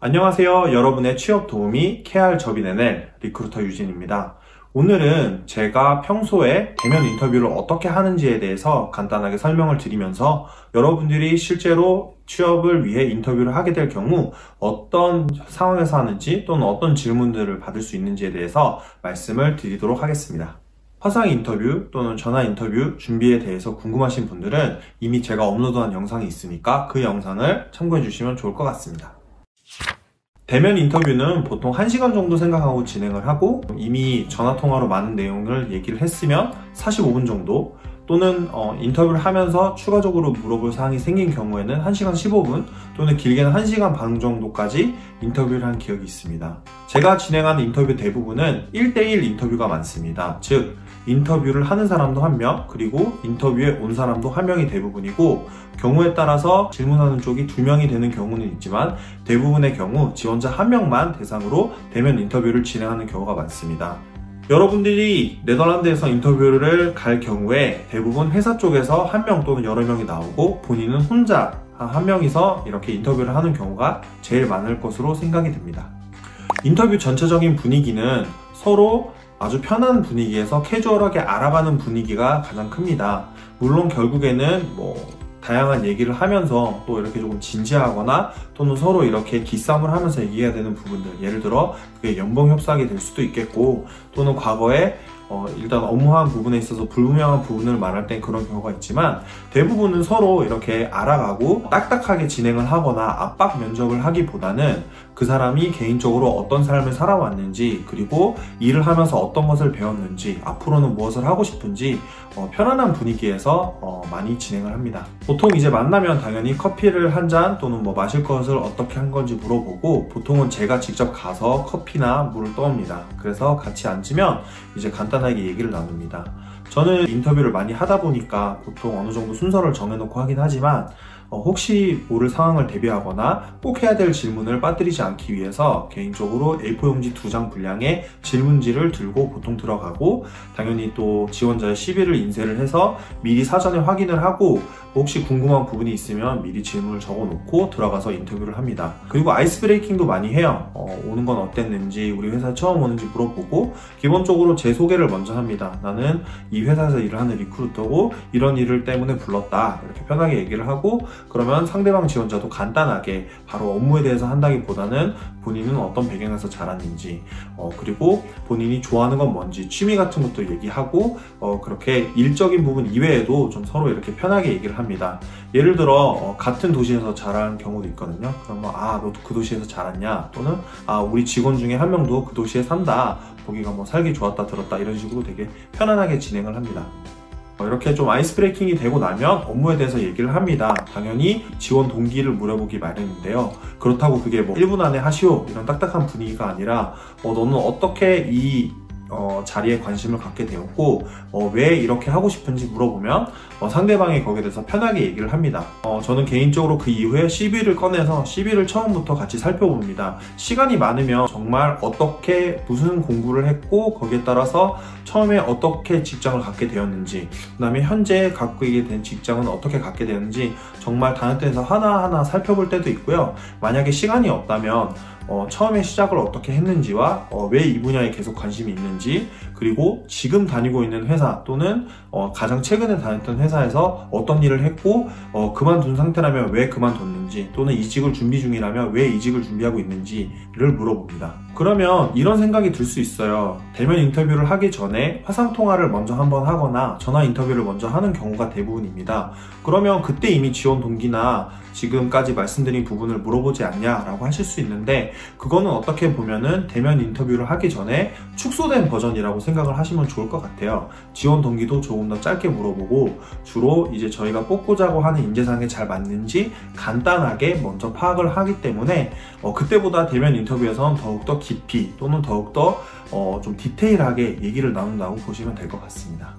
안녕하세요. 여러분의 취업 도우미 KR저빈NL 리크루터 유진입니다. 오늘은 제가 평소에 대면 인터뷰를 어떻게 하는지에 대해서 간단하게 설명을 드리면서 여러분들이 실제로 취업을 위해 인터뷰를 하게 될 경우 어떤 상황에서 하는지 또는 어떤 질문들을 받을 수 있는지에 대해서 말씀을 드리도록 하겠습니다. 화상 인터뷰 또는 전화 인터뷰 준비에 대해서 궁금하신 분들은 이미 제가 업로드한 영상이 있으니까 그 영상을 참고해 주시면 좋을 것 같습니다. 대면 인터뷰는 보통 1시간 정도 생각하고 진행을 하고 이미 전화통화로 많은 내용을 얘기를 했으면 45분 정도 또는 인터뷰를 하면서 추가적으로 물어볼 사항이 생긴 경우에는 1시간 15분 또는 길게는 1시간 반 정도까지 인터뷰를 한 기억이 있습니다. 제가 진행하는 인터뷰 대부분은 1대1 인터뷰가 많습니다. 즉 인터뷰를 하는 사람도 1명 그리고 인터뷰에 온 사람도 1명이 대부분이고 경우에 따라서 질문하는 쪽이 2명이 되는 경우는 있지만 대부분의 경우 지원자 1명만 대상으로 대면 인터뷰를 진행하는 경우가 많습니다. 여러분들이 네덜란드에서 인터뷰를 갈 경우에 대부분 회사 쪽에서 1명 또는 여러 명이 나오고 본인은 혼자 한 명이서 이렇게 인터뷰를 하는 경우가 제일 많을 것으로 생각이 됩니다. 인터뷰 전체적인 분위기는 서로 아주 편한 분위기에서 캐주얼하게 알아가는 분위기가 가장 큽니다. 물론 결국에는 다양한 얘기를 하면서 또 이렇게 조금 진지하거나 또는 서로 이렇게 기싸움을 하면서 얘기해야 되는 부분들, 예를 들어 그게 연봉 협상이 될 수도 있겠고 또는 과거에 일단 업무한 부분에 있어서 불분명한 부분을 말할 땐 그런 경우가 있지만 대부분은 서로 이렇게 알아가고 딱딱하게 진행을 하거나 압박 면접을 하기보다는 그 사람이 개인적으로 어떤 삶을 살아왔는지 그리고 일을 하면서 어떤 것을 배웠는지 앞으로는 무엇을 하고 싶은지 편안한 분위기에서 많이 진행을 합니다. 보통 이제 만나면 당연히 커피를 한 잔 또는 마실 것을 어떻게 한 건지 물어보고 보통은 제가 직접 가서 커피나 물을 떠옵니다. 그래서 같이 앉으면 이제 간단하게 얘기를 나눕니다. 저는 인터뷰를 많이 하다 보니까 보통 어느 정도 순서를 정해놓고 하긴 하지만 혹시 모를 상황을 대비하거나 꼭 해야 될 질문을 빠뜨리지 않기 위해서 개인적으로 A4 용지 2장 분량의 질문지를 들고 보통 들어가고 당연히 또 지원자의 CV를 인쇄를 해서 미리 사전에 확인을 하고 혹시 궁금한 부분이 있으면 미리 질문을 적어놓고 들어가서 인터뷰를 합니다. 그리고 아이스 브레이킹도 많이 해요. 오는 건 어땠는지 우리 회사에 처음 오는지 물어보고 기본적으로 제 소개를 먼저 합니다. 나는 이 회사에서 일을 하는 리크루터고 이런 일을 때문에 불렀다 이렇게 편하게 얘기를 하고 그러면 상대방 지원자도 간단하게 바로 업무에 대해서 한다기보다는 본인은 어떤 배경에서 자랐는지 그리고 본인이 좋아하는 건 뭔지 취미 같은 것도 얘기하고 그렇게 일적인 부분 이외에도 좀 서로 이렇게 편하게 얘기를 합니다. 예를 들어 같은 도시에서 자란 경우도 있거든요. 그러면 너도 그 도시에서 자랐냐 또는 우리 직원 중에 1명도 그 도시에 산다 거기가 살기 좋았다 들었다 이런 식으로 되게 편안하게 진행을 합니다. 이렇게 좀 아이스 브레이킹이 되고 나면 업무에 대해서 얘기를 합니다. 당연히 지원 동기를 물어보기 마련인데요. 그렇다고 그게 1분 안에 하시오 이런 딱딱한 분위기가 아니라 너는 어떻게 이 자리에 관심을 갖게 되었고 왜 이렇게 하고 싶은지 물어보면 상대방이 거기에 대해서 편하게 얘기를 합니다. 저는 개인적으로 그 이후에 CV를 꺼내서 CV를 처음부터 같이 살펴봅니다. 시간이 많으면 정말 어떻게 무슨 공부를 했고 거기에 따라서 처음에 어떻게 직장을 갖게 되었는지 그 다음에 현재 갖고 있게 된 직장은 어떻게 갖게 되었는지 정말 단어대에서 하나하나 살펴볼 때도 있고요. 만약에 시간이 없다면 처음에 시작을 어떻게 했는지와 왜 이 분야에 계속 관심이 있는지 그리고 지금 다니고 있는 회사 또는 가장 최근에 다녔던 회사에서 어떤 일을 했고 그만둔 상태라면 왜 그만뒀는지 또는 이직을 준비 중이라면 왜 이직을 준비하고 있는지를 물어봅니다. 그러면 이런 생각이 들 수 있어요. 대면 인터뷰를 하기 전에 화상통화를 먼저 한번 하거나 전화 인터뷰를 먼저 하는 경우가 대부분입니다. 그러면 그때 이미 지원 동기나 지금까지 말씀드린 부분을 물어보지 않냐라고 하실 수 있는데 그거는 어떻게 보면은 대면 인터뷰를 하기 전에 축소된 버전이라고 생각을 하시면 좋을 것 같아요. 지원 동기도 조금 더 짧게 물어보고 주로 이제 저희가 뽑고자고 하는 인재상에 잘 맞는지 간단하게 먼저 파악을 하기 때문에 그때보다 대면 인터뷰에서는 더욱더 깊이 또는 더욱더 좀 디테일하게 얘기를 나눈다고 보시면 될 것 같습니다.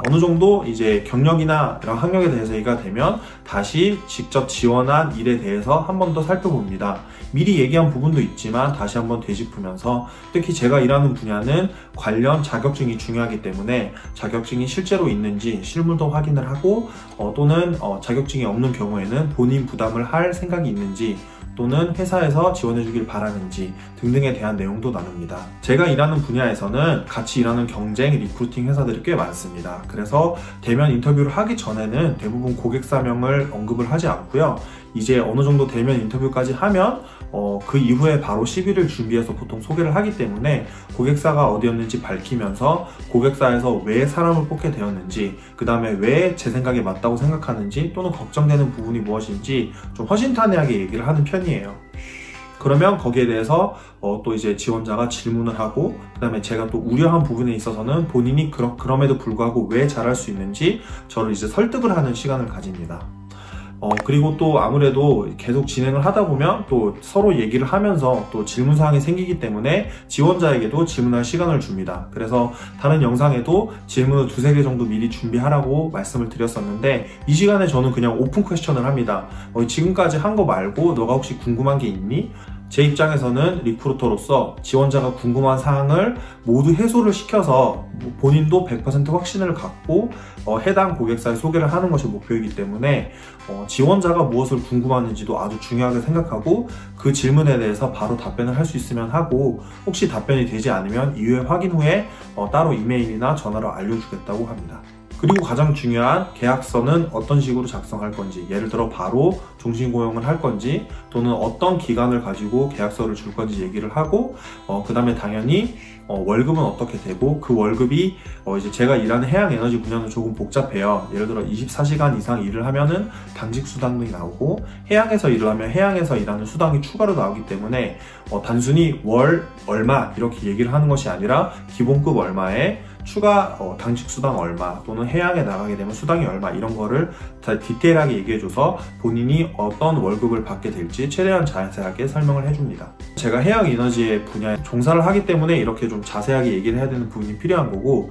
어느 정도 이제 경력이나 이런 학력에 대해서 얘기가 되면 다시 직접 지원한 일에 대해서 한 번 더 살펴봅니다. 미리 얘기한 부분도 있지만 다시 한번 되짚으면서 특히 제가 일하는 분야는 관련 자격증이 중요하기 때문에 자격증이 실제로 있는지 실물도 확인을 하고 또는 자격증이 없는 경우에는 본인 부담을 할 생각이 있는지 또는 회사에서 지원해주길 바라는지 등등에 대한 내용도 나눕니다. 제가 일하는 분야에서는 같이 일하는 경쟁 리크루팅 회사들이 꽤 많습니다. 그래서 대면 인터뷰를 하기 전에는 대부분 고객사명을 언급을 하지 않고요. 이제 어느 정도 대면 인터뷰까지 하면 그 이후에 바로 CV를 준비해서 보통 소개를 하기 때문에 고객사가 어디였는지 밝히면서 고객사에서 왜 사람을 뽑게 되었는지, 그 다음에 왜 제 생각에 맞다고 생각하는지 또는 걱정되는 부분이 무엇인지 좀 허심탄회하게 얘기를 하는 편이에요. 그러면 거기에 대해서 또 이제 지원자가 질문을 하고, 그 다음에 제가 또 우려한 부분에 있어서는 본인이 그럼에도 불구하고 왜 잘할 수 있는지 저를 이제 설득을 하는 시간을 가집니다. 그리고 또 아무래도 계속 진행을 하다 보면 또 서로 얘기를 하면서 또 질문사항이 생기기 때문에 지원자에게도 질문할 시간을 줍니다. 그래서 다른 영상에도 질문을 2-3개 정도 미리 준비하라고 말씀을 드렸었는데, 이 시간에 저는 그냥 오픈 퀘스천을 합니다. 지금까지 한 거 말고 너가 혹시 궁금한 게 있니? 제 입장에서는 리크루터로서 지원자가 궁금한 사항을 모두 해소를 시켜서 본인도 100% 확신을 갖고 해당 고객사에 소개를 하는 것이 목표이기 때문에 지원자가 무엇을 궁금하는지도 아주 중요하게 생각하고 그 질문에 대해서 바로 답변을 할 수 있으면 하고, 혹시 답변이 되지 않으면 이후에 확인 후에 따로 이메일이나 전화로 알려주겠다고 합니다. 그리고 가장 중요한 계약서는 어떤 식으로 작성할 건지, 예를 들어 바로 종신고용을 할 건지 또는 어떤 기간을 가지고 계약서를 줄 건지 얘기를 하고, 그 다음에 당연히 월급은 어떻게 되고, 그 월급이 이제 제가 일하는 해양에너지 분야는 조금 복잡해요. 예를 들어 24시간 이상 일을 하면은 당직 수당이 나오고, 해양에서 일을 하면 해양에서 일하는 수당이 추가로 나오기 때문에 단순히 월 얼마 이렇게 얘기를 하는 것이 아니라 기본급 얼마에 추가 당직 수당 얼마 또는 해양에 나가게 되면 수당이 얼마, 이런 거를 다 디테일하게 얘기해줘서 본인이 어떤 월급을 받게 될지 최대한 자세하게 설명을 해줍니다. 제가 해양에너지의 분야에 종사를 하기 때문에 이렇게 좀 자세하게 얘기를 해야 되는 부분이 필요한 거고,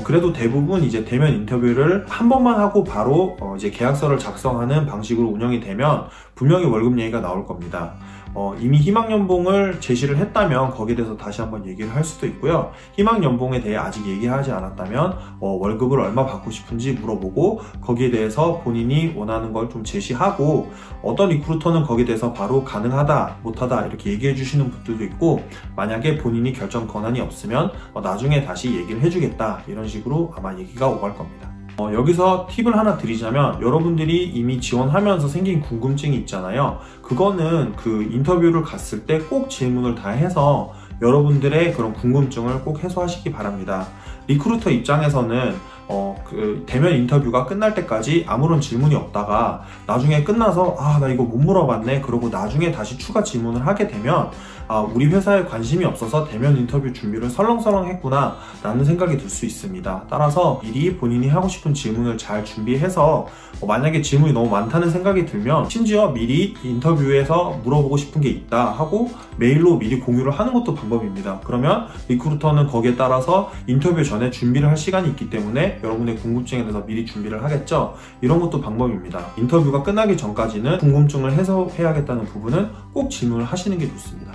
그래도 대부분 이제 대면 인터뷰를 한 번만 하고 바로 이제 계약서를 작성하는 방식으로 운영이 되면 분명히 월급 얘기가 나올 겁니다. 이미 희망연봉을 제시를 했다면 거기에 대해서 다시 한번 얘기를 할 수도 있고요. 희망연봉에 대해 아직 얘기하지 않았다면 월급을 얼마 받고 싶은지 물어보고 거기에 대해서 본인이 원하는 걸 좀 제시하고, 어떤 리크루터는 거기에 대해서 바로 가능하다, 못하다 이렇게 얘기해 주시는 분들도 있고, 만약에 본인이 결정 권한이 없으면 나중에 다시 얘기를 해주겠다, 이런 식으로 아마 얘기가 오갈 겁니다. 여기서 팁을 하나 드리자면, 여러분들이 이미 지원하면서 생긴 궁금증이 있잖아요. 그거는 그 인터뷰를 갔을 때 꼭 질문을 다 해서 여러분들의 그런 궁금증을 꼭 해소하시기 바랍니다. 리크루터 입장에서는 그 대면 인터뷰가 끝날 때까지 아무런 질문이 없다가 나중에 끝나서 나 이거 못 물어봤네 그러고 나중에 다시 추가 질문을 하게 되면 우리 회사에 관심이 없어서 대면 인터뷰 준비를 설렁설렁 했구나 라는 생각이 들 수 있습니다. 따라서 미리 본인이 하고 싶은 질문을 잘 준비해서 만약에 질문이 너무 많다는 생각이 들면 심지어 미리 인터뷰에서 물어보고 싶은 게 있다 하고 메일로 미리 공유를 하는 것도 방법입니다. 그러면 리크루터는 거기에 따라서 인터뷰 전에 준비를 할 시간이 있기 때문에 여러분의 궁금증에 대해서 미리 준비를 하겠죠. 이런 것도 방법입니다. 인터뷰가 끝나기 전까지는 궁금증을 해소해야겠다는 부분은 꼭 질문을 하시는 게 좋습니다.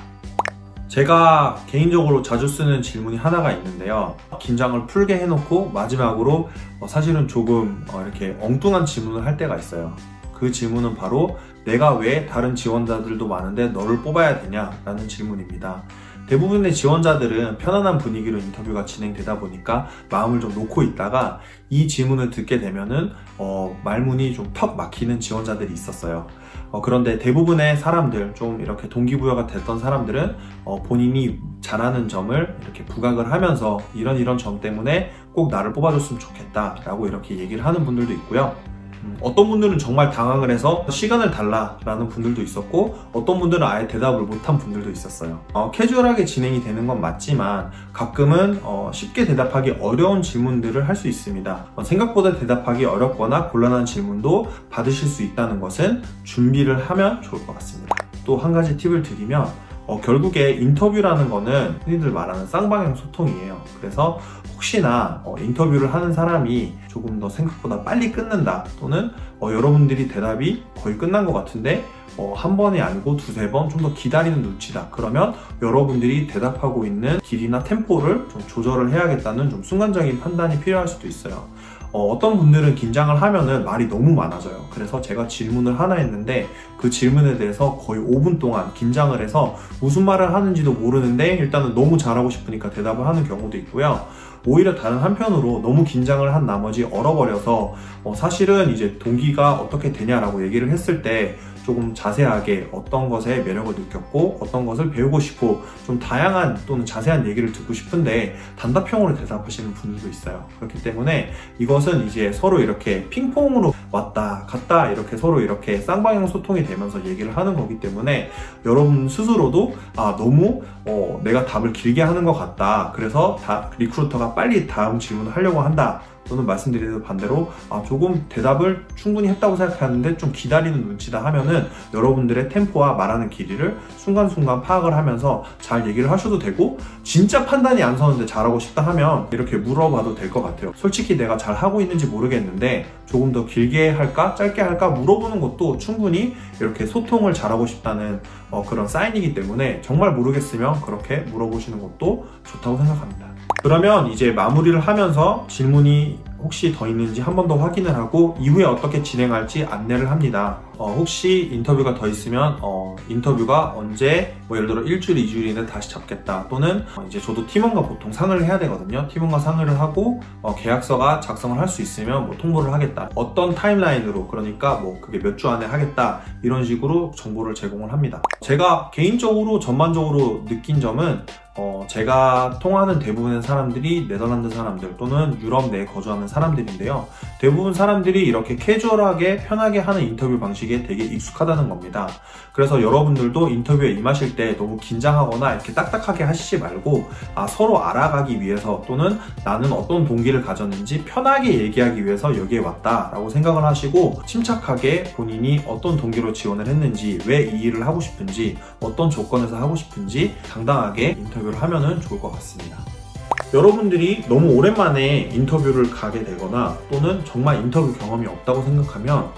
제가 개인적으로 자주 쓰는 질문이 하나가 있는데요. 긴장을 풀게 해놓고 마지막으로 사실은 조금 이렇게 엉뚱한 질문을 할 때가 있어요. 그 질문은 바로 내가 왜 다른 지원자들도 많은데 너를 뽑아야 되냐 라는 질문입니다. 대부분의 지원자들은 편안한 분위기로 인터뷰가 진행되다 보니까 마음을 좀 놓고 있다가 이 질문을 듣게 되면은 말문이 좀 턱 막히는 지원자들이 있었어요. 그런데 대부분의 사람들, 좀 이렇게 동기부여가 됐던 사람들은 본인이 잘하는 점을 이렇게 부각을 하면서 이런 점 때문에 꼭 나를 뽑아줬으면 좋겠다 라고 이렇게 얘기를 하는 분들도 있고요. 어떤 분들은 정말 당황을 해서 시간을 달라 라는 분들도 있었고, 어떤 분들은 아예 대답을 못한 분들도 있었어요. 캐주얼하게 진행이 되는 건 맞지만 가끔은 쉽게 대답하기 어려운 질문들을 할 수 있습니다. 생각보다 대답하기 어렵거나 곤란한 질문도 받으실 수 있다는 것은 준비를 하면 좋을 것 같습니다. 또 한 가지 팁을 드리면 결국에 인터뷰라는 거는 흔히들 말하는 쌍방향 소통이에요. 그래서 혹시나 인터뷰를 하는 사람이 조금 더 생각보다 빨리 끊는다, 또는 여러분들이 대답이 거의 끝난 것 같은데 한 번이 아니고 2-3번 좀 더 기다리는 눈치다, 그러면 여러분들이 대답하고 있는 길이나 템포를 좀 조절을 해야겠다는 좀 순간적인 판단이 필요할 수도 있어요. 어떤 분들은 긴장을 하면은 말이 너무 많아져요. 그래서 제가 질문을 하나 했는데 그 질문에 대해서 거의 5분 동안 긴장을 해서 무슨 말을 하는지도 모르는데 일단은 너무 잘하고 싶으니까 대답을 하는 경우도 있고요. 오히려 다른 한편으로 너무 긴장을 한 나머지 얼어버려서 사실은 이제 동기가 어떻게 되냐라고 얘기를 했을 때 조금 자세하게 어떤 것에 매력을 느꼈고 어떤 것을 배우고 싶고 좀 다양한 또는 자세한 얘기를 듣고 싶은데 단답형으로 대답하시는 분들도 있어요. 그렇기 때문에 이것은 이제 서로 이렇게 핑퐁으로 왔다 갔다 이렇게 서로 이렇게 쌍방향 소통이 되면서 얘기를 하는 거기 때문에 여러분 스스로도 너무 내가 답을 길게 하는 것 같다. 그래서 리크루터가 빨리 다음 질문을 하려고 한다. 또는 말씀드리는 반대로 조금 대답을 충분히 했다고 생각하는데 좀 기다리는 눈치다 하면은 여러분들의 템포와 말하는 길이를 순간순간 파악을 하면서 잘 얘기를 하셔도 되고, 진짜 판단이 안 서는데 잘하고 싶다 하면 이렇게 물어봐도 될 것 같아요. 솔직히 내가 잘 하고 있는지 모르겠는데 조금 더 길게 할까 짧게 할까 물어보는 것도 충분히 이렇게 소통을 잘하고 싶다는 그런 사인이기 때문에 정말 모르겠으면 그렇게 물어보시는 것도 좋다고 생각합니다. 그러면 이제 마무리를 하면서 질문이 혹시 더 있는지 한 번 더 확인을 하고 이후에 어떻게 진행할지 안내를 합니다. 혹시 인터뷰가 더 있으면 인터뷰가 언제 예를 들어 일주일, 2주일 이내 다시 잡겠다, 또는 이제 저도 팀원과 보통 상의를 해야 되거든요. 팀원과 상의를 하고 계약서가 작성을 할 수 있으면 통보를 하겠다, 어떤 타임라인으로, 그러니까 그게 몇 주 안에 하겠다, 이런 식으로 정보를 제공을 합니다. 제가 개인적으로 전반적으로 느낀 점은 제가 통하는 대부분의 사람들이 네덜란드 사람들 또는 유럽 내에 거주하는 사람들인데요. 대부분 사람들이 이렇게 캐주얼하게 편하게 하는 인터뷰 방식에 되게 익숙하다는 겁니다. 그래서 여러분들도 인터뷰에 임하실 때 너무 긴장하거나 이렇게 딱딱하게 하시지 말고 서로 알아가기 위해서 또는 나는 어떤 동기를 가졌는지 편하게 얘기하기 위해서 여기에 왔다라고 생각을 하시고 침착하게 본인이 어떤 동기로 지원을 했는지, 왜 이 일을 하고 싶은지, 어떤 조건에서 하고 싶은지 당당하게 인터뷰를 하면은 좋을 것 같습니다. 여러분들이 너무 오랜만에 인터뷰를 가게 되거나 또는 정말 인터뷰 경험이 없다고 생각하면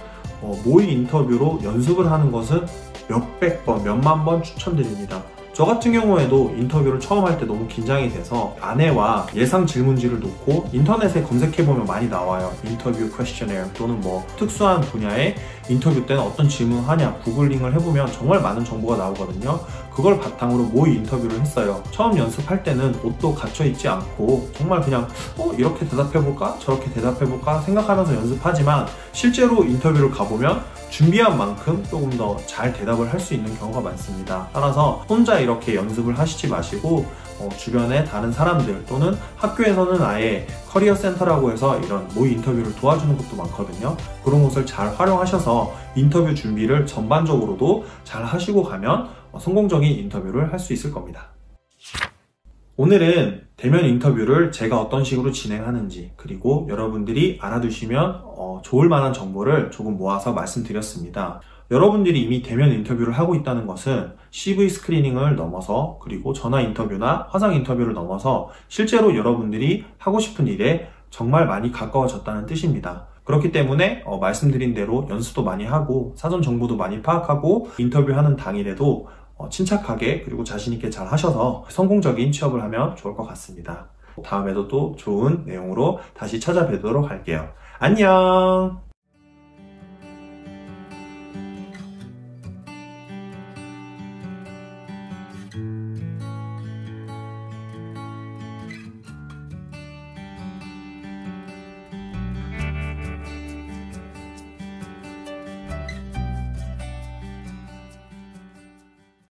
모의 인터뷰로 연습을 하는 것은 몇백 번, 몇만 번 추천드립니다. 저 같은 경우에도 인터뷰를 처음 할 때 너무 긴장이 돼서 아내와 예상 질문지를 놓고 인터넷에 검색해보면 많이 나와요. 인터뷰 퀘스처네어 또는 특수한 분야의 인터뷰 때는 어떤 질문을 하냐, 구글링을 해보면 정말 많은 정보가 나오거든요. 그걸 바탕으로 모의 인터뷰를 했어요. 처음 연습할 때는 옷도 갇혀있지 않고 정말 그냥 이렇게 대답해볼까? 저렇게 대답해볼까? 생각하면서 연습하지만 실제로 인터뷰를 가보면 준비한 만큼 조금 더 잘 대답을 할 수 있는 경우가 많습니다. 따라서 혼자 이렇게 연습을 하시지 마시고 주변에 다른 사람들 또는 학교에서는 아예 커리어 센터라고 해서 이런 모의 인터뷰를 도와주는 것도 많거든요. 그런 곳을 잘 활용하셔서 인터뷰 준비를 전반적으로도 잘 하시고 가면 성공적인 인터뷰를 할 수 있을 겁니다. 오늘은 대면 인터뷰를 제가 어떤 식으로 진행하는지, 그리고 여러분들이 알아두시면 좋을 만한 정보를 조금 모아서 말씀드렸습니다. 여러분들이 이미 대면 인터뷰를 하고 있다는 것은 CV 스크리닝을 넘어서, 그리고 전화 인터뷰나 화상 인터뷰를 넘어서 실제로 여러분들이 하고 싶은 일에 정말 많이 가까워졌다는 뜻입니다. 그렇기 때문에 말씀드린 대로 연습도 많이 하고 사전 정보도 많이 파악하고 인터뷰하는 당일에도 침착하게 그리고 자신있게 잘 하셔서 성공적인 취업을 하면 좋을 것 같습니다. 다음에도 또 좋은 내용으로 다시 찾아뵙도록 할게요. 안녕!